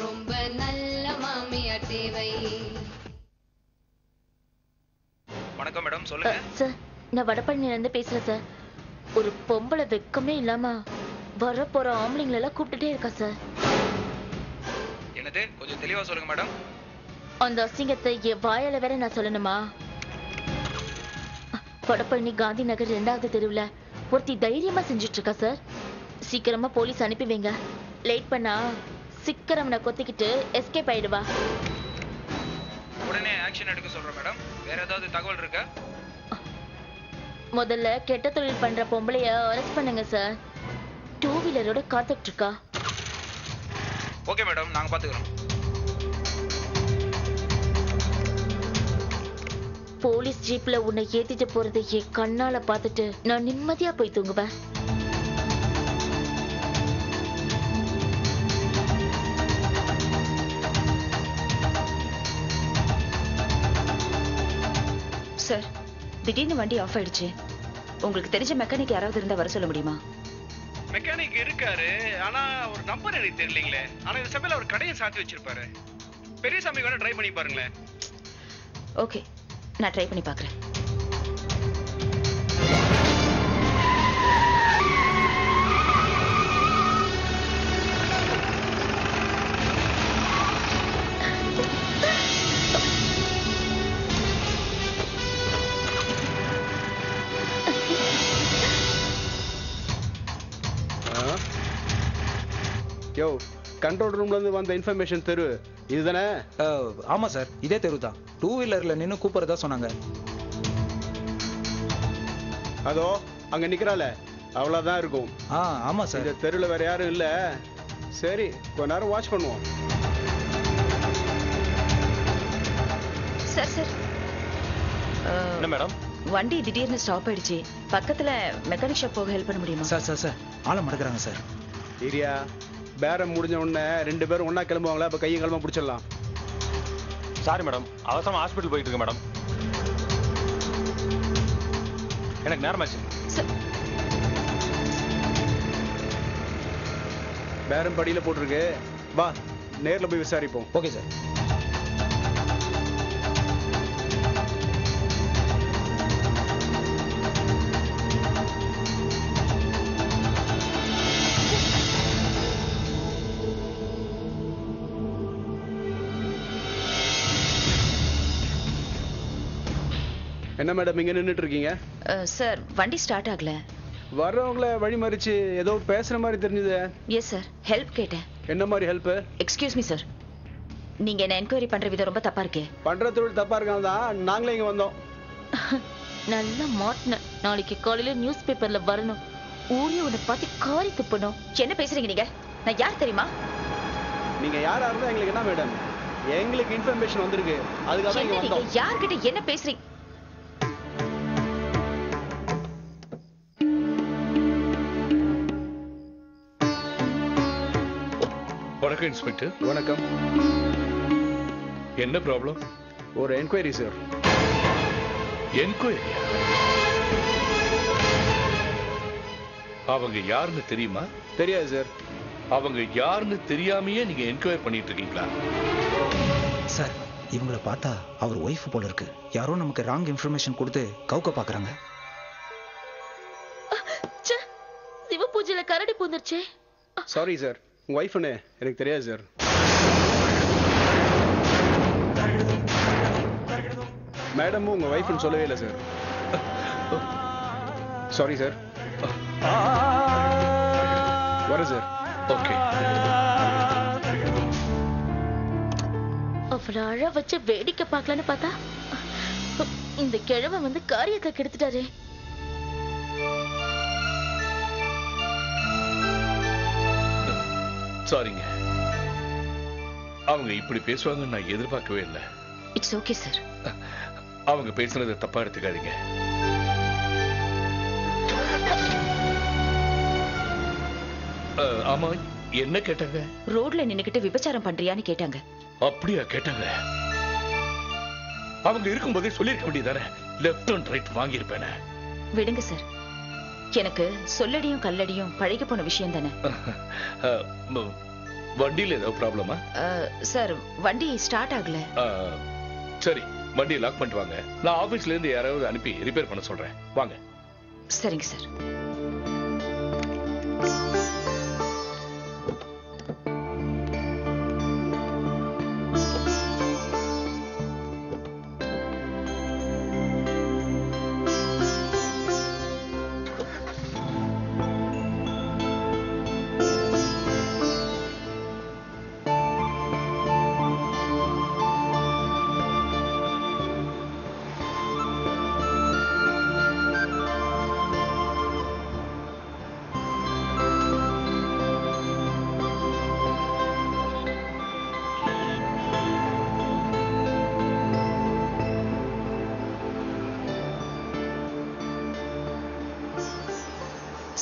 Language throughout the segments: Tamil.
ரொம்ப நல்ல மாமியார் தேவை. வணக்கம் மேடம், சொல்லுங்க. சார், நான் வடபழனில இருந்து பேசுறேன் சார். ஒரு பொம்பளை வெக்கமே இல்லாம வர போற ஆம்பளைங்களை எல்லாம் கூப்பிட்டுட்டே இருக்கா சார். என்னது, கொஞ்சம் தெளிவா சொல்லுங்க மேடம். அந்த அசிங்கத்தை என் வாயால வேற நான் சொல்லணுமா? வடபழனி காந்தி நகர் 2வது தெருவுல ஒருத்தி தைரியமா செஞ்சுட்டு இருக்கா சார். சீக்கிரமா போலீஸ் அனுப்பி வைங்க. லேட் பண்ணா சீக்கிரம் நான் கொத்திக்கிட்டு எஸ்கேப் ஆயிடுவா. உடனே ஆக்ஷன் எடுக்க சொல்றேன் மேடம். வேற ஏதாவது தகவல் இருக்கா? முதல்ல கெட்ட தொழில் பண்ற பொம்பளைய அரெஸ்ட் பண்ணுங்க சார். 2 வீலரோட காத்துட்டு இருக்கா. ஓகே மேடம், நாங்க பாத்துக்கிறோம். போலீஸ் ஜீப்ல உன்னை ஏத்திட்டு போறதை என் கண்ணால பார்த்துட்டு நான் நிம்மதியா போய் தூங்குவேன். சார், திடீர்னு வண்டி ஆஃப் ஆயிடுச்சு. உங்களுக்கு தெரிஞ்ச மெக்கானிக் யாராவது இருந்தா வர சொல்ல முடியுமா? மெக்கானிக் இருக்காரு, ஆனா ஒரு நம்பர் எனக்கு தெரியலீங்களே. ஆனா இந்த சமயத்துல அவர் கடையை சாத்தி வச்சிருப்பாரு. பெரியசாமி வேணா ட்ரை பண்ணி பாருங்களேன். ஓகே, நான் ட்ரை பண்ணி பார்க்குறேன். யோ, கண்ட்ரோல் ரூம்ல இருந்து வந்த இன்ஃபர்மேஷன் தெரு இதுதானே? ஆமா சார், இதே தெரு தான். 2 வீலர்ல நின்னு கூப்பிடுறதா சொன்னாங்க. அதோ அங்க நிக்கிறாளே, அவ்வளவுதான் இருக்கும். ஆமா சார். இந்த தெருல வேற யாரும் இல்ல. சரி, கொஞ்ச நேரம் வாட்ச் பண்ணுவோம். சார் சார், என்ன மேடம், வண்டி திடீர்னு ஸ்டாப் ஆயிடுச்சு. பக்கத்துல மெக்கானிக் ஷாப் போக ஹெல்ப் பண்ண முடியுமா? சார் சார் சார், ஆள மடக்குறாங்க சார். ஏரியா பேரம் முடிஞ்ச உடனே 2 பேரும் ஒண்ணா கிளம்புவாங்களா? அப்ப கையும் கிளம்ப பிடிச்சிடலாம். சாரி மேடம், அவசரமா ஹாஸ்பிட்டல் போயிட்டு இருக்கு மேடம். எனக்கு நேரமாச்சு. பேரம் படியில போட்டிருக்கு, வா நேர்ல போய் விசாரிப்போம். Okay sir. என்ன மேடம் இங்க நின்னுட்டு இருக்கீங்க? சார், வண்டி ஸ்டார்ட் ஆகல. வர்றவங்கள வழி மறிச்சு ஏதோ பேசுற மாதிரி தெரிஞ்சது. எஸ் சார், ஹெல்ப் கேட்டேன். என்ன மாதிரி ஹெல்ப்? எக்ஸ்கியூஸ் மீ சார், நீங்க என்ன என்கொயரி பண்ற விதம் ரொம்ப தப்பா இருக்கே. பண்ற தொழில் தப்பா இருக்காங்க தான் நாங்களே இங்க வந்தோம். நல்லா மாட்டின. நாளைக்கு காலையில நியூஸ் பேப்பர்ல வரணும். ஊரே உன்னை பார்த்து காரி துப்பணும். என்ன பேசுறீங்க நீங்க? நான் யார் தெரியுமா? நீங்க யாரா இருந்தா எங்களுக்கு என்ன மேடம்? எங்களுக்கு இன்ஃபர்மேஷன் வந்திருக்கு, அதுக்காக இங்க வந்தோம். யார்கிட்ட என்ன பேசுறீங்க? வணக்கம் இன்ஸ்பெக்டர். வணக்கம். என்ன ப்ராப்ளம்? ஒரு என்கொயரி சார். என்கொயரி? அவங்க யாருன்னு தெரியுமா? தெரியாது சார். அவங்க யாருன்னு தெரியாமையே நீங்க என்கொயரி பண்ணிட்டு இருக்கீங்களா? சார், இவங்கள பார்த்தா அவர் ஒய்ஃப் போல இருக்கு. யாரோ நமக்கு ராங் இன்ஃபர்மேஷன் கொடுத்து கவுக்க பாக்குறாங்க. சிவ பூஜையில கரடி பூந்துருச்சே. சாரி சார், உங்க ஒய்ஃப்னு எனக்கு தெரியாது சார். மேடமும் உங்க ஒய்ஃப்னு சொல்லவே இல்லை சார். Sorry sir. வரேன் சார். ஓகே. அவளை அழ வச்சு வேடிக்கை பார்க்கலான்னு பார்த்தா இந்த கிழவன் வந்து காரியத்தை கெடுத்துட்டாரே. சாரிங்க, அவங்க இப்படி பேசுவாங்கன்னு நான் எதிர்பார்க்கவே இல்லை. It's okay sir. அவங்க பேசுனதை தப்பா எடுத்துக்காதீங்க. ஆமா, என்ன கேட்டாங்க? ரோட்ல நின்னுக்கிட்டு விபச்சாரம் பண்றியான்னு கேட்டாங்க. அப்படியா கேட்டாங்க? அவங்க இருக்கும்போதே சொல்லிருக்க வேண்டியதானே. லெஃப்ட் அண்ட் ரைட் வாங்கியிருப்பேனே. விடுங்க சார், எனக்கு சொல்லடியும் கல்லடியும் பழகி போன விஷயம் தானே. வண்டியில ஏதாவது ப்ராப்ளமா? சார் வண்டி ஸ்டார்ட் ஆகல. சரி, வண்டியை லாக் பண்ணிட்டு வாங்க. நான் ஆபீஸ்ல இருந்து யாராவது அனுப்பி ரிப்பேர் பண்ண சொல்றேன். வாங்க. சரிங்க சார்.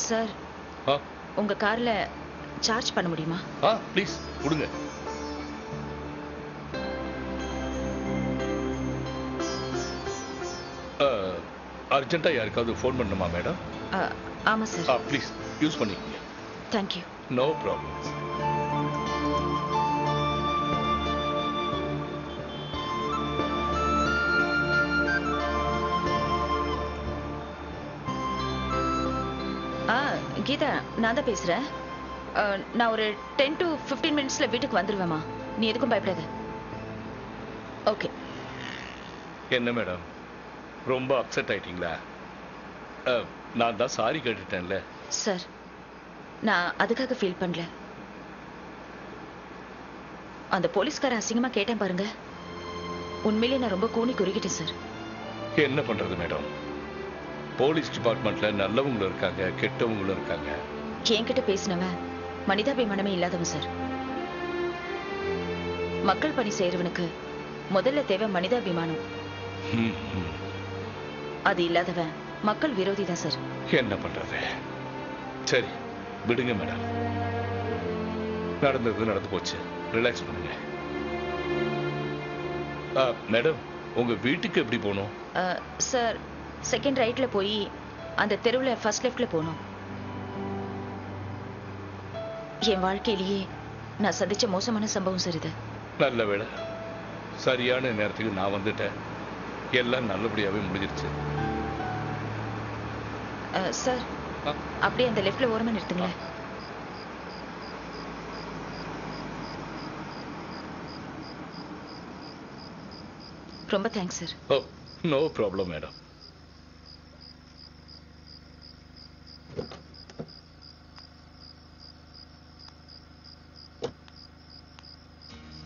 சார், உங்க கார்ல சார்ஜ் பண்ண முடியுமா? ப்ளீஸ் கொடுங்க. அர்ஜென்ட்டா யாருக்காவது ஃபோன் பண்ணணுமா மேடம்? ஆமா சார். ப்ளீஸ் யூஸ் பண்ணிக்கங்க. தேங்க்யூ. No problem. கீதா, நான் தான் பேசுறேன். நான் ஒரு 10 to 15 மினிட்ஸ்ல வீட்டுக்கு வந்துருவேமா. நீ எதுக்கும் பயப்படாத. ஓகே. என்ன மேடம், ரொம்ப அப்செட் ஆயிட்டீங்களா? நான் தான் சாரி கேட்டுட்டேன்ல. சார், நான் அதுக்காக ஃபீல் பண்ணல. அந்த போலீஸ்கார அசிங்கமா கேட்டேன் பாருங்க, உண்மையிலே நான் ரொம்ப கூனி குறுகிட்டேன் சார். என்ன பண்றது மேடம், போலீஸ் டிபார்ட்மெண்ட்ல நல்லவங்களும் இருக்காங்க, கெட்டவங்களும் இருக்காங்க. என்கிட்ட பேசினவன் மனிதாபிமானமே இல்லாதவன் சார். மக்கள் பணி செய்யறவனுக்கு முதல்ல தேவை மனிதாபிமானம். அது இல்லாதவன் மக்கள் விரோதி தான் சார். என்ன பண்றது? சரி விடுங்க மேடம், நடந்தது நடந்து போச்சு. ரிலாக்ஸ் பண்ணுங்க. மேடம், உங்க வீட்டுக்கு எப்படி போகணும்? சார், செகண்ட் ரைட்ல போய் அந்த தெருவுல ஃபர்ஸ்ட் லெஃப்ட்ல போகணும். என் வாழ்க்கையிலேயே நான் சந்திச்ச மோசமான சம்பவம் சார் இது. நல்ல வேளை, சரியான நேரத்துக்கு நான் வந்துட்டேன். எல்லாம் நல்லபடியாவே முடிஞ்சிருச்சு. சார், அப்படியே அந்த லெஃப்ட்ல ஓரமா நிறுத்துங்களேன். ரொம்ப thanks sir. Oh, no problem madam.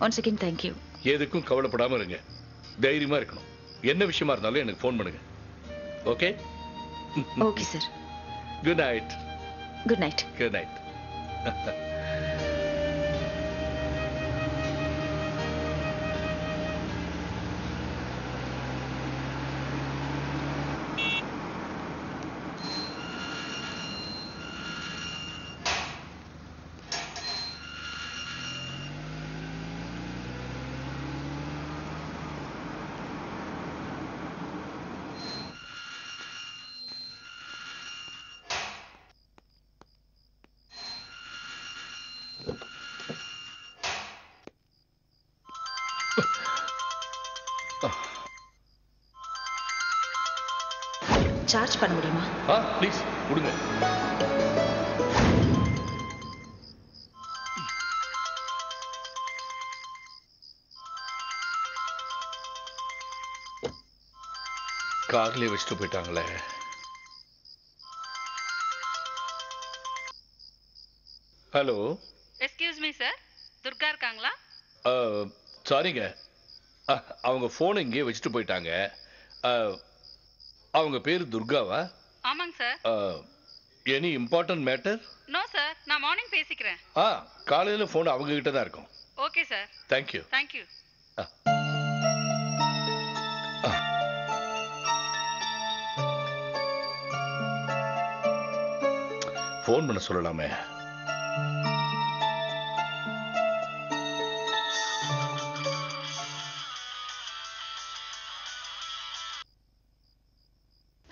Once again thank you. எதுக்கும் கவலைப்படாம இருங்க, தைரியமா இருக்கணும். என்ன விஷயமா இருந்தாலும் எனக்கு ஃபோன் பண்ணுங்க. Okay? Okay sir. Good night. Good night. Good night. Charge பண்ண முடியுமா? ப்ளீஸ் கொடுங்க. கார்லயே வச்சுட்டு போயிட்டாங்களே. Hello. Excuse me sir, Durga இருக்காங்களா? சாரிங்க, அவங்க போன் இங்கே வச்சுட்டு போயிட்டாங்க. அவங்க பேரு துர்காவா? ஆமாங்க sir. Any important matter? No sir, நான் மார்னிங் பேசிக்கிறேன். காலையில போன் அவங்க கிட்ட தான் இருக்கும். Okay sir. Thank you. Thank you. Phone பண்ண சொல்லலாமே.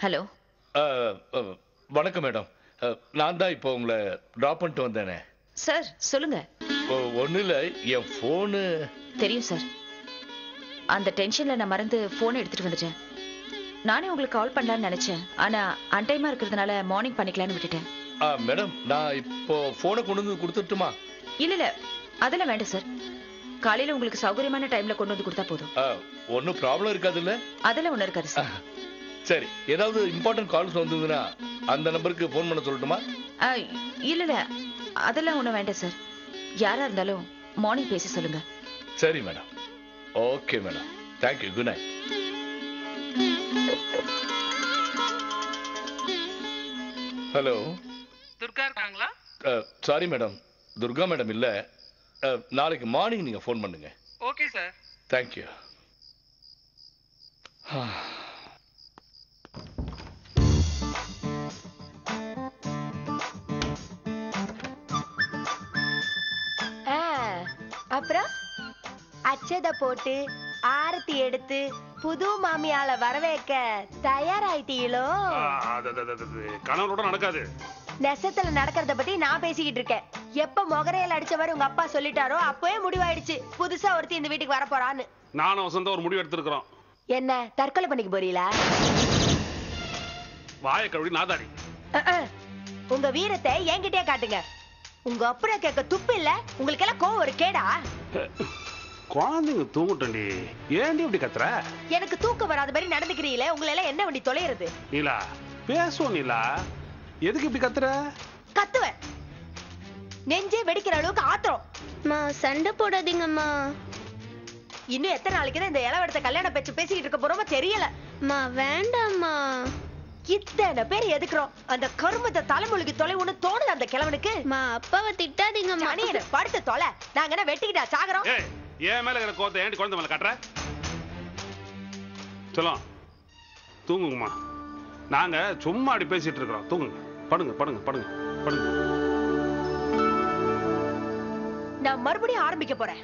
ஹலோ. வணக்கம் மேடம், நான் தான் இப்போ உங்களை டிராப் பண்ணிட்டு வந்தேனே. சார் சொல்லுங்க. ஒண்ணு இல்ல, என் போனு. தெரியும் சார். அந்த டென்ஷன்ல நான் மறந்து போன் எடுத்துட்டு வந்துட்டேன். நானே உங்களுக்கு கால் பண்ணலாம்னு நினைச்சேன். ஆனா அன்டைமா இருக்கிறதுனால மார்னிங் பண்ணிக்கலாம்னு விட்டுட்டேன். மேடம், நான் இப்போ போனை கொண்டு வந்து கொடுத்துட்டுமா? இல்ல அதெல்லாம் வேண்டாம் சார். காலையில உங்களுக்கு சௌகரியமான டைம்ல கொண்டு வந்து கொடுத்தா போதும். ஒன்னும் ப்ராப்ளம் இருக்காது இல்ல? அதெல்லாம் ஒண்ணு இருக்காது சார். சரி, ஏதாவது இம்பார்ட்டன்ட் கால்ஸ் வந்ததுன்னா அந்த நம்பருக்கு போன் பண்ண சொல்லட்டுமா? இல்ல அதெல்லாம் ஒண்ணும் வேண்டாம் சார். யாரா இருந்தாலும் மார்னிங் பேச சொல்லுங்க. சரி madam. Okay madam, thank you. Good night. Hello, Durga இருக்காங்களா? சாரி மேடம், துர்கா மேடம் இல்ல. நாளைக்கு மார்னிங் நீங்க ஃபோன் பண்ணுங்க. Okay sir. தேங்க்யூ. அப்புறம் அச்சதை போட்டு ஆரத்தி எடுத்து புது மாமியால வரவேற்க தயாராயிட்டீங்களோ? கணவரோட நடக்காது. நெசத்துல நடக்கிறத பத்தி நான் பேசிக்கிட்டு இருக்கேன். எப்ப முகரையில் அடிச்சவர் உங்க அப்பா சொல்லிட்டாரோ அப்பவே முடிவாயிடுச்சு புதுசா ஒருத்தி இந்த வீட்டுக்கு வர போறான்னு. நானும் வசந்த ஒரு முடிவு எடுத்திருக்கிறோம். என்ன தற்கொலை பண்ணிக்க போறீங்களா? வாய கழுவி நாதாடி. உங்க வீரத்தை என்கிட்டே காட்டுங்க. உங்க அப்புறம் கேட்க துப்பு இல்ல. உங்களுக்கு எல்லாம் கோவம் ஒரு கேடா? குழந்தைங்க தூங்கட்டண்டி, ஏன்டி இப்படி கத்துற? எனக்கு தூக்கம் வராத மாதிரி நடந்துக்கிறீங்களே, உங்களை எல்லாம் என்ன வண்டி தொலைறது? நீலா பேசுவோம். நீலா எதுக்கு இப்படி கத்துற? கத்துவேன். நெஞ்சே வெடிக்கிற அளவுக்கு ஆத்திரம். சண்டை போடாதீங்கம்மா. இன்னும் எத்தனை நாளைக்கு தான் இந்த இளவரச கல்யாண பேச்சு பேசிக்கிட்டு இருக்க போறோமோ தெரியல. வேண்டாம்மா. இத்தனை பேர் எதுக்குறோம்? அந்த கருமத்தை தலைமொழிக்கு தொலைவுன்னு தோணுது அந்த கிழவனுக்கு. அப்பாவை திட்டாதீங்கம்மா. படுத்து தொலை. நாங்க என்ன வெட்டிக்கிட்டா சாகறோம்? ஏன் மேல இருக்கிற கோத்தை ஏன் குழந்தை மேல காட்டுற? சொல்லும் தூங்குங்கம்மா. நாங்க சும்மா அப்படி பேசிட்டு இருக்கிறோம். தூங்குங்க. படுங்க படுங்க படுங்க படுங்க. நான் மறுபடியும் ஆரம்பிக்க போறேன்.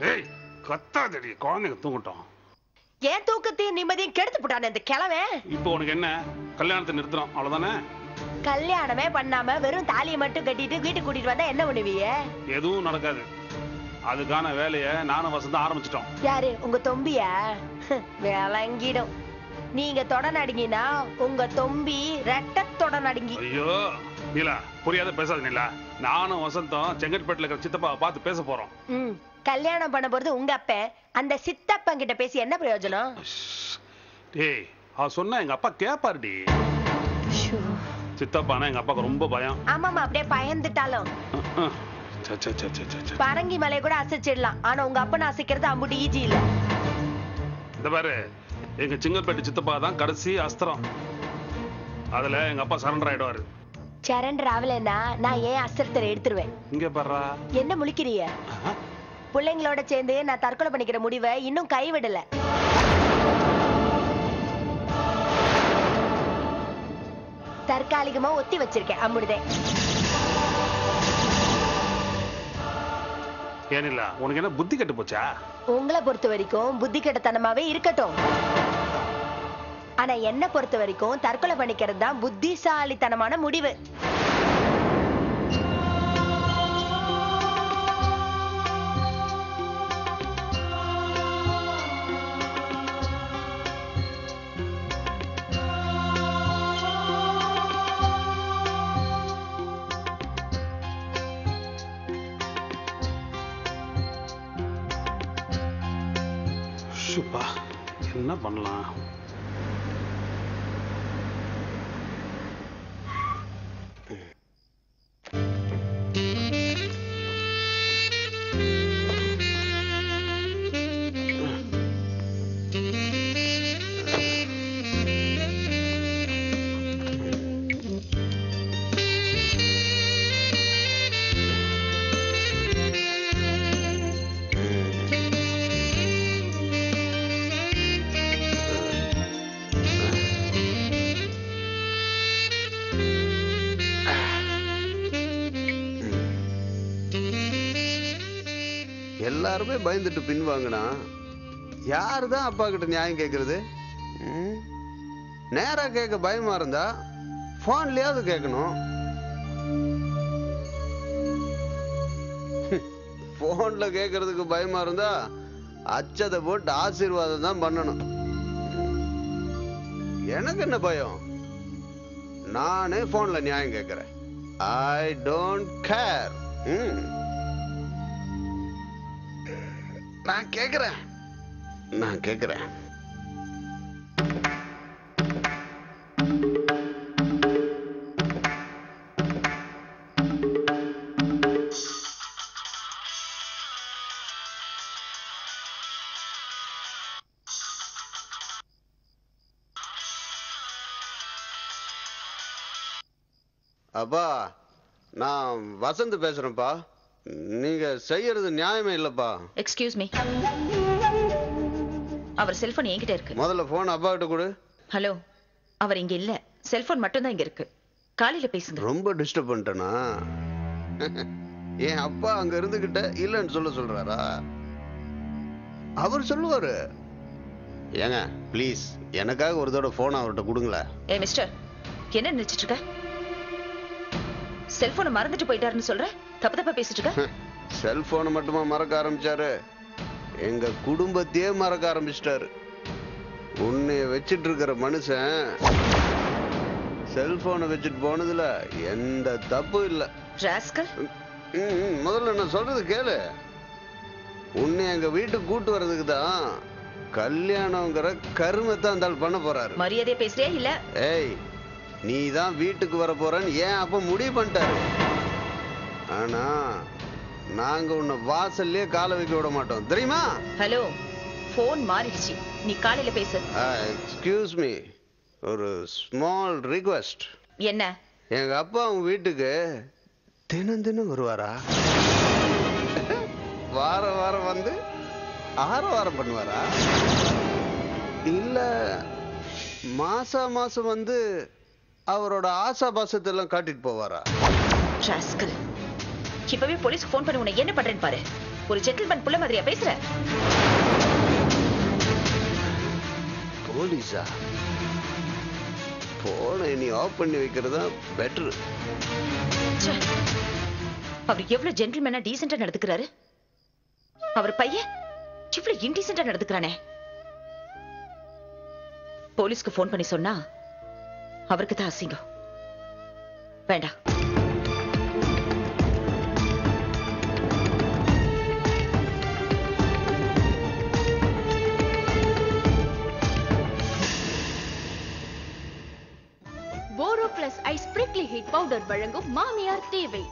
கத்தாதடி, குழந்தைங்க தூங்கட்டும். ஏன் தூக்கத்தையும் நிம்மதியும் கெடுத்து போட்டானே இந்த கிழவன். இப்போ உனக்கு என்ன? கல்யாணத்தை நிறுத்தணும் அவ்வளவுதானே? கல்யாணமே பண்ணாம வெறும் தாலியை மட்டும் கட்டிட்டு வீட்டுக்கு கூட்டிட்டு வந்தா என்ன பண்ணுவீங்க? எதுவும் நடக்காது. அதுக்கான வேலைய நானும் வசந்தம் ஆரம்பிச்சிட்டோம். யாரு? உங்க தொம்பியா? விளங்கிடும். நீங்க தொட நடுங்கினா உங்க தொம்பி ரெட்ட தொட நடுங்கி. ஐயோ நீலா, புரியாத பேசாத நீலா. நானும் வசந்தம் செங்கல்பேட்டில் இருக்கிற சித்தப்பாவை பார்த்து பேச போறோம். கல்யாணம் பண்ண போறது உங்க அப்ப. அந்த சித்தப்பன் கிட்ட பேசி என்ன பிரயோஜனம்? டேய், அவ சொன்னா எங்க அப்பா கேப்பாருடி. சித்தப்பானா எங்க அப்பாக்கு ரொம்ப பயம். ஆமாமா, அப்படியே பயந்துட்டாலும் பரங்கி மலையை கூட அசைச்சிடலாம். ஆனா உங்க அப்பனை அசைக்கிறது அம்புட்டு ஈஜி இல்ல. இந்த பாரு, எங்க செங்கல்பேட்டு சித்தப்பா தான் கடைசி அஸ்திரம். அதுல எங்க அப்பா சரண்டர் ஆயிடுவாரு. சரண்டர் ஆகலன்னா நான் ஏன் அஸ்திரத்தை எடுத்துருவேன். இங்க பாரு, என்ன முழிக்கிறீங்க? பிள்ளைங்களோட சேர்ந்து நான் தற்கொலை பண்ணிக்கிற முடிவை இன்னும் கைவிடல. தற்காலிகமா ஒத்தி வச்சிருக்கேன். அம்முடுதே. ஏனில்ல, உனக்கு என்ன புத்தி கெட்டு போச்சா? உங்களை பொறுத்த வரைக்கும் புத்தி கெட்டத்தனமாவே இருக்கட்டும். ஆனா என்ன பொறுத்த வரைக்கும் தற்கொலை பண்ணிக்கிறது தான் புத்திசாலித்தனமான முடிவு. என்ன பண்ணலாம்? எல்லாருமே பயந்துட்டு பின்வாங்கினா யாருதான் அப்பா கிட்ட நியாயம் கேட்கறது? நேரா கேட்க பயமா இருந்தா போன்லயாவது கேட்கணும். போன்ல கேட்கறதுக்கு பயமா இருந்தா அச்சதை போட்டு ஆசீர்வாதம் தான் பண்ணணும். எனக்கு என்ன பயம்? நானே போன்ல நியாயம் கேட்கிறேன். I don't care. நான் கேட்கிறேன். அப்பா, நான் வசந்த் பேசுறேன்ப்பா. நீங்க செய்யறது நியாயமே இல்லப்பா. Excuse me. அவர் செல்போன் என்கிட்ட இருக்கு. முதல்ல போன் அப்பா கிட்ட கொடு. ஹலோ, அவர் இங்க இல்ல. செல்போன் மட்டும் தான் இங்க இருக்கு. காலையில பேசுங்க. ரொம்ப டிஸ்டர்ப் பண்ணிட்டேனா? என் அப்பா அங்க இருந்துகிட்ட இல்லன்னு சொல்றாரா? அவர் சொல்லுவாரு. ஏங்க ப்ளீஸ் எனக்காக ஒரு தடவை போன் அவர்கிட்ட கொடுங்களேன். ஏ மிஸ்டர், என்ன நினைச்சிட்டு இருக்க? செல்போனை மறந்துட்டு போயிட்டாருன்னு சொல்ற? தப்பு தப்பா பேசிட்டு இருக்க? செல்போனை மட்டுமா மறக்க ஆரம்பிச்சாரு, எங்க குடும்பத்தையே மறக்க ஆரம்பிச்சிட்டாரு. உன்னைய வச்சிட்டு இருக்கிற மனுஷன் செல்போனை வச்சுட்டு போனதுல எந்த தப்பு இல்ல. முதல்ல நான் சொல்றது கேளு. உன்னை எங்க வீட்டுக்கு கூட்டு வர்றதுக்கு தான் கல்யாணங்கிற கருமத்தை அந்த ஆள் பண்ண போறாரு. மரியாதையா பேசுறியா இல்ல? ஏய், நீ தான் வீட்டுக்கு வர போறன்னு ஏன் அப்ப முடிவு பண்ணிட்டாரு. ஆனா நாங்க உன்னை வாசல்லே காலை வைக்க விட மாட்டோம், தெரியுமா? ஹலோ, போன் மாறிடுச்சு. நீ காலையில பேசு. எக்ஸ்கியூஸ் மீ, ஒரு ஸ்மால் ரிக்வெஸ்ட். என்ன? எங்க அப்பா உங்க வீட்டுக்கு தினம் வருவாரா? வாரம் வந்து ஆரவாரம் பண்ணுவாரா? இல்ல மாசம் வந்து அவரோட ஆசாபாசத்தை எல்லாம் காட்டிட்டு போவாரா? இப்பவே போலீஸ் போன் பண்ணி உன்னை என்ன பண்றேன்னு பாரு. ஒரு ஜென்டில்மேன் புள்ள மாதிரியா பேசுற? போலீஸா? போனை நீ ஆஃப் பண்ணி வைக்கிறதா பெட்டர். அவர் எவ்வளவு ஜென்டில்மேனா டீசென்டா நடந்துக்கிறாரு. அவர் பையன் இவ்வளவு இன்டீசென்டா நடந்துக்கிறானே. போலீஸ்க்கு போன் பண்ணி சொன்னா அவருக்கு தான் அசிங்கம். வேண்டாம். Boro plus ice prickly heat powder வழங்கும் மாமியார் தேவை.